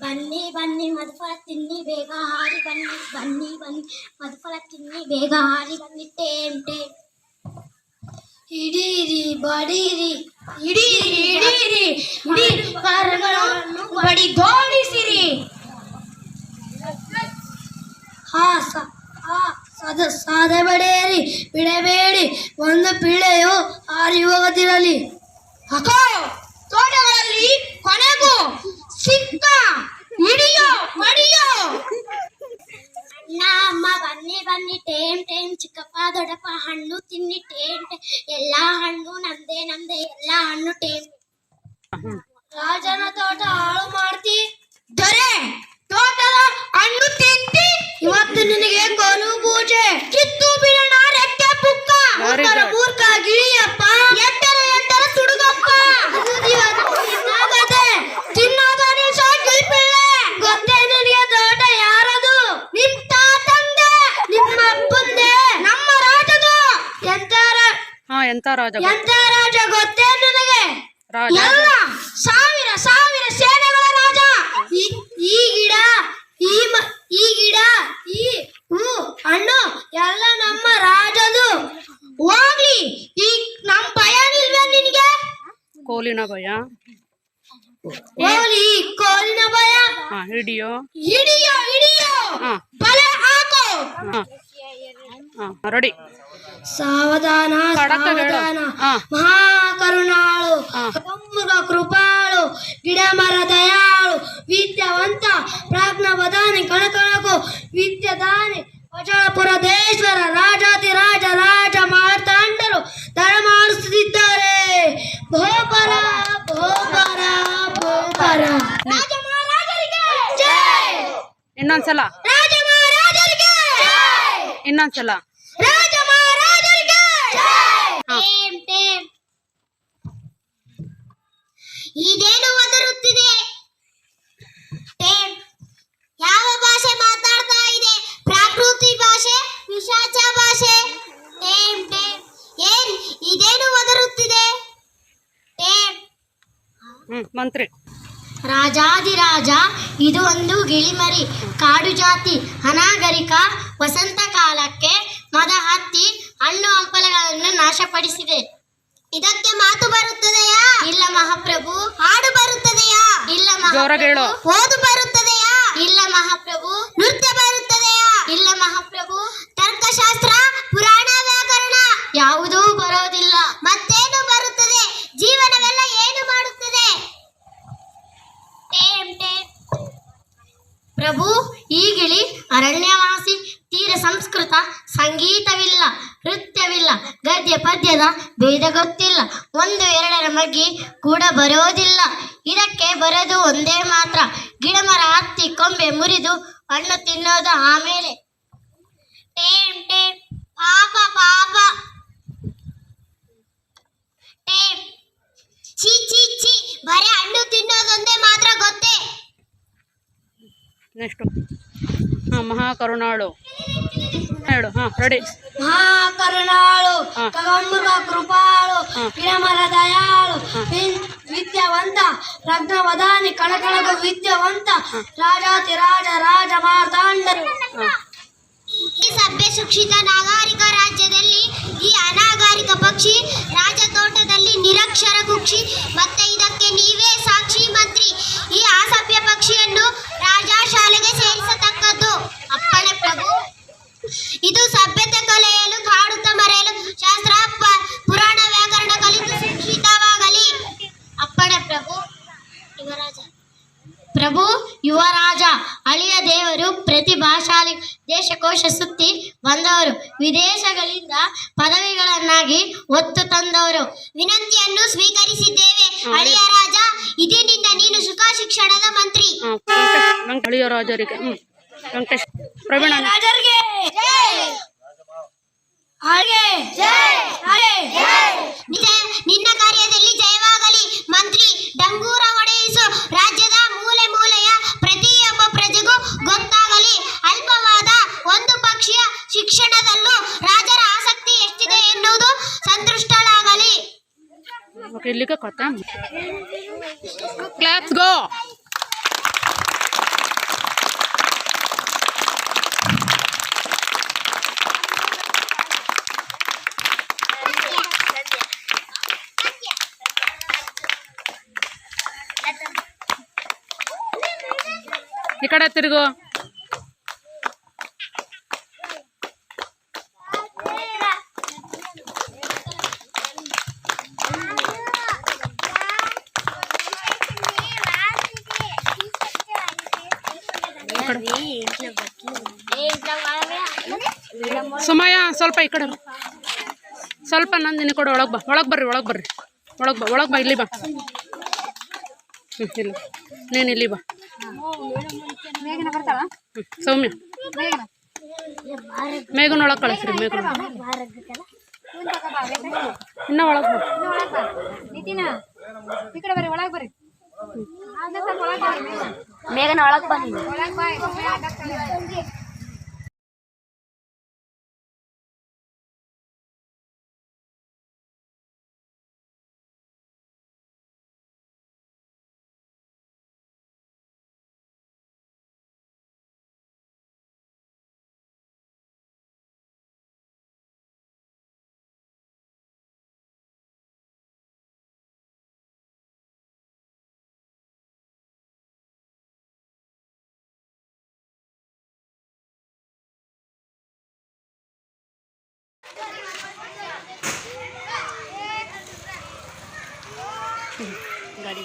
ಬನ್ನಿ ಬನ್ನಿ ಮಧುಫಲ ತಿನ್ನಿ ಬೇಗ ಹಾರಿ ಬನ್ನಿ ಬನ್ನಿ ಬನ್ನಿ ಮಧುಫಲ ತಿನ್ನಿ ಬೇಗ ಹಾರಿ ಬನ್ನಿ ಟೇಮ್ ಟೇಮ್ ಹಿಡೀರಿ ಬಡೀರಿ ಹಿಡೀರಿ ಹಿಡೀರಿ ಹಿಡೀರಿ ಕರಗಳನ್ನು ಬಡಿದೋಡಿಸಿರಿ. ಸಾದೆ ಬಡಿಯಿರಿ ಬಿಡಬೇಡಿ ಒಂದು ಪಿಳೆಯು ಹಾರಿ ಹೋಗದಿರಲಿ. ತೋಟಗಳಲ್ಲಿ ಕೊನೆಗೂ ಸಿಕ್ಕ ಹಿಡಿಯೋ ಬಡಿಯೋ. ಅಮ್ಮ ಬನ್ನಿ ಬನ್ನಿ ಟೇಮ್ ಟೇಮ್ ಚಿಕ್ಕಪ್ಪ ದೊಡ್ಡಪ್ಪ ಹಣ್ಣು ತಿನ್ನಿ ಟೇಮ್ ಟೇಮ್ ಎಲ್ಲಾ ಹಣ್ಣು ನಮ್ದೇ ನಮ್ದೇ ಎಲ್ಲಾ ಹಣ್ಣು ಟೇಮ್. ರಾಜನ ತೋಟ ಹಾಳು ಮಾಡ್ತಿ ದೊರೆ ತೋಟದ ಹಣ್ಣು ತಿಂತಿ ಇವತ್ತು ನಿನಗೆ ಕೋಲು ಪೂಜೆ ಕಿತ್ತು ಬಿಡೋಣ ರೆಕ್ಕೆ ಪುಕ್ಕ ಮೂರ್ಖ ಗಿಳಿಯಪ್ಪ ಎಟ್ಟರ ಎಟ್ಟರ ಸುಡುಗಪ್ಪ ತಿನ್ನಾಗದೆ ತಿನ್ನೋದ ನಿಲ್ಸ ಕಿಲ್ಪಿಳ್ಳೆ ಗೊತ್ತೇ ನಿನಗೆ ತೋಟ ಯಾರದು ನಿಮ್ ತಾತಂದೆ ನಿಮ್ಮ ಅಪ್ಪಂದೆ ನಮ್ಮ ರಾಜದು ಎಂತ ರಾಜ ಗೊತ್ತೇ ನಿನಗೆ ಎಲ್ಲ ಸಾವಿರ ಸಾವಿರ ಸೇನೆಗಳ ರಾಜ. ಈ ಗಿಡ ಈ ಗಿಡ ಈ ಹೂ ಹಣ್ಣು ಎಲ್ಲ ನಮ್ಮ ರಾಜದು. ಹೋಗ್ಲಿ ಈ ನಮ್ ಭಯ ನಿಲ್ವೇ ನಿನ್ಗೆ ಕೋಲಿನ ಭಯ ಹೋಗ್ಲಿ ಕೋಲಿನ ಭಯ ಹಿಡಿಯೋ ಹಿಡಿಯೋ ಹಿಡಿಯೋ ಬಲೆ ಹಾಕೋ. ರೆಡಿ ಸಾವಧಾನ ಸಾವಧಾನ ಮಹಾಕರುಣಾಳು ಕಮ್ಮುಗ ಕೃಪಾಳು ಗಿಡ ಮರ ದಯಾಳು ವಿದ್ಯಾವಂತ ಪ್ರಾಜ್ಞಾವಧಾನಿ ಕಣಕಣಕು ವಿದ್ಯಾದಾನಿ ಅಚಳಪುರದೇಶ್ವರ ರಾಜಾತಿ ರಾಜ ರಾಜ ಮಾರ್ತಾಂಡರು ದರ ಮಾಡಿಸುತ್ತಿದ್ದಾರೆ. ಭೋಪರ ಭೋಪರ ಭೋಪರ ರಾಜ ಮಹಾರಾಜರಿಗೆ ಜೈ. ಇನ್ನೊಂದ್ಸಲ ರಾಜ ಮಹಾರಾಜರಿಗೆ ಜೈ. ಇನ್ನೊಂದ್ಸಲ ರಾಜ ಮಹಾರಾಜರಿಗೆ ಟೇಮ್ ಟೇಮ್. ಇದೇನು ಒದರುತ್ತಿದೆ ಟೇಮ್ ಯಾವ ಭಾಷೆ ಮಾತಾಡ್ತಾ ಇದೆ ಪ್ರಾಕೃತಿ ಭಾಷೆ ಪಿಶಾಚ ಭಾಷೆ ಟೇಮ್ ಟೇಮ್ ಏನ್ ಇದೇನು ಒದರುತ್ತಿದೆ ಟೇಮ್. ಮಂತ್ರಿ ರಾಜಾದಿರಾಜ ಇದು ಒಂದು ಗಿಳಿಮರಿ ಕಾಡು ಜಾತಿ ಅನಾಗರಿಕ ವಸಂತ ಕಾಲಕ್ಕೆ ಮದ ಹತ್ತಿ ಹಣ್ಣು ಹಂಪಲಗಳನ್ನು ನಾಶಪಡಿಸಿದೆ. ಇದಕ್ಕೆ ಮಾತು ಬರುತ್ತದೆಯಾ ಇಲ್ಲ ಮಹಾಪ್ರಭು. ಹಾಡು ಬರುತ್ತದೆಯಾ ಇಲ್ಲ ಮಹಾಪ್ರಭು. ಓದು ಬರುತ್ತದೆಯಾ ಇಲ್ಲ ಮಹಾಪ್ರಭು. ನೃತ್ಯ ಬರುತ್ತದೆಯಾ ಇಲ್ಲ ಮಹಾಪ್ರಭು. ತರ್ಕಶಾಸ್ತ್ರ ಪುರಾಣ ವ್ಯಾಕರಣ ಯಾವುದೂ ಬರೋದಿಲ್ಲ. ಮತ್ತೇನು ಬರುತ್ತದೆ ಜೀವನವೆಲ್ಲ ಏನು ಮಾಡುತ್ತದೆ ಟೇಮ್ ಟೇಮ್. ಪ್ರಭು ಈ ಗಿಳಿ ಅರಣ್ಯವಾಸಿ ತೀರ ಸಂಸ್ಕೃತ ಸಂಗೀತವಿಲ್ಲ ನೃತ್ಯವಿಲ್ಲ ಗದ್ಯ ಪದ್ಯದ ಭೇದ ಗೊತ್ತಿಲ್ಲ ಒಂದು ಎರಡರ ಮಗ್ಗಿ ಕೂಡ ಬರೋದಿಲ್ಲ. ಇದಕ್ಕೆ ಬರೋದು ಒಂದೇ ಮಾತ್ರ ಗಿಡಮರ ಹತ್ತಿ ಕೊಂಬೆ ಮುರಿದು ಹಣ್ಣು ತಿನ್ನೋದು ಆಮೇಲೆ. ಟೇಮ್ ಟೇಮ್ ಪಾಪ ಪಾಪ ಟೇಮ್ ಚೀ ಚೀ ಚೀ ಬರೀ ಹಣ್ಣು ತಿನ್ನೋದೊಂದೇ ಮಾತ್ರ ಗೊತ್ತೇ. ನೆಕ್ಸ್ಟ್ ಮಹಾಕರುಣಾಳು ಹೇಳು. ರೆಡಿ ಮಹಾಕರುಣಾಳು ಕಗಂಬುಗ ಕೃಪಾಳು ಗಿಡಮರ ದಯಾಳು ವಿದ್ಯಾವಂತ ಪ್ರಜ್ಞಾವಧಾನಿ ಕಣಕಣಗ ವಿದ್ಯಾವಂತ ರಾಜಾತಿ ರಾಜ ರಾಜ ಮಾರ್ತಾಂಡರು. ಈ ಸಭ್ಯ ಶಿಕ್ಷಿತ ನಾಗರಿಕ ರಾಜ್ಯದಲ್ಲಿ ಈ ಅನಾಗರಿಕ ಪಕ್ಷಿ ರಾಜತೋಟದಲ್ಲಿ ನಿರಕ್ಷರ ಕುಕ್ಷಿ ಮತ್ತೆ ಇದಕ್ಕೆ ನೀವೇ ಸಾಕ್ಷಿ ಮಂತ್ರಿ. ಈ ಅಸಭ್ಯ ಪಕ್ಷಿಯನ್ನು ರಾಜ ಶಾಲೆಗೆ ಸೇರಿಸತಕ್ಕದ್ದು ಅಪ್ಪಣೆ ಪ್ರಭು. ಇದು ಸಭ್ಯತೆ ಕಲಿಯಲು ಕಾಡುತ್ತ ಮರೆಯಲು ಶಾಸ್ತ್ರ ಪುರಾಣ ವ್ಯಾಕರಣ ಕಲಿತು ಶಿಕ್ಷಿತವಾಗಲಿ ಅಪ್ಪಣೆ ಪ್ರಭು. ಯುವರಾಜ ಪ್ರಭು ಯುವರಾಜ ಅಳಿಯ ದೇವರು ಪ್ರತಿಭಾಶಾಲಿ ದೇಶಕೋಶ ಸುತ್ತಿ ಬಂದವರು ವಿದೇಶಗಳಿಂದ ಪದವಿಗಳನ್ನಾಗಿ ಒತ್ತು ತಂದವರು ವಿನಂತಿಯನ್ನು ಸ್ವೀಕರಿಸಿದ್ದೇವೆ ಅಳಿಯ ರಾಜ. ಇದರಿಂದ ನೀನು ಸುಖ ಶಿಕ್ಷಣದ ಮಂತ್ರಿ. ಅಳಿಯ ರಾಜರಿಗೆ ಪ್ರವೀಣ ರಾಜರಿಗೆ ನಿನ್ನ ಕಾರ್ಯದಲ್ಲಿ ಜಯವಾಗಲಿ ಮಂತ್ರಿ. ಡಂಗೂರ ಹೊಡೆಯಿಸು ರಾಜ್ಯದ ಮೂಲೆ ಮೂಲೆಯ ಪ್ರತಿಯೊಬ್ಬ ಪ್ರಜೆಗೂ ಗೊತ್ತಾಗಲಿ ಅಲ್ಪವಾದ ಒಂದು ಪಕ್ಷಿಯ ಶಿಕ್ಷಣದಲ್ಲೂ ರಾಜರ ಆಸಕ್ತಿ ಎಷ್ಟಿದೆ ಎನ್ನುವುದು ಸಂತುಷ್ಟಳಾಗಲಿ. ಇಲ್ಲಿಗೆ ಕ್ಲಾಸ್ ಗೋ. ಈ ಕಡೆ ತಿರುಗು. ಸುಮಯ್ಯ ಸ್ವಲ್ಪ ಈ ಕಡೆ ಸ್ವಲ್ಪ ನಂದಿನಿ ಕೊಡು. ಒಳಗೆ ಬಾ, ಒಳಗೆ ಬರ್ರಿ, ಒಳಗೆ ಬರ್ರಿ, ಒಳಗೆ ಬಾ, ಒಳಗೆ ಬಾ, ಇಲ್ಲಿ ಬಾ. ಇಲ್ಲಿ ನೀನು ಇಲ್ಲಿ ಬಾ. ಸೌಮ್ಯ ಮೇಘನ ಒಳಗೆ ಕಳಿಸ್ರಿ. ಮೇಘನ ಇನ್ನ ಒಳಗೆ ಬಾ. ಮೇಘನ ಒಳಗೆ ಬನ್ನಿ. ಗಾಡಿ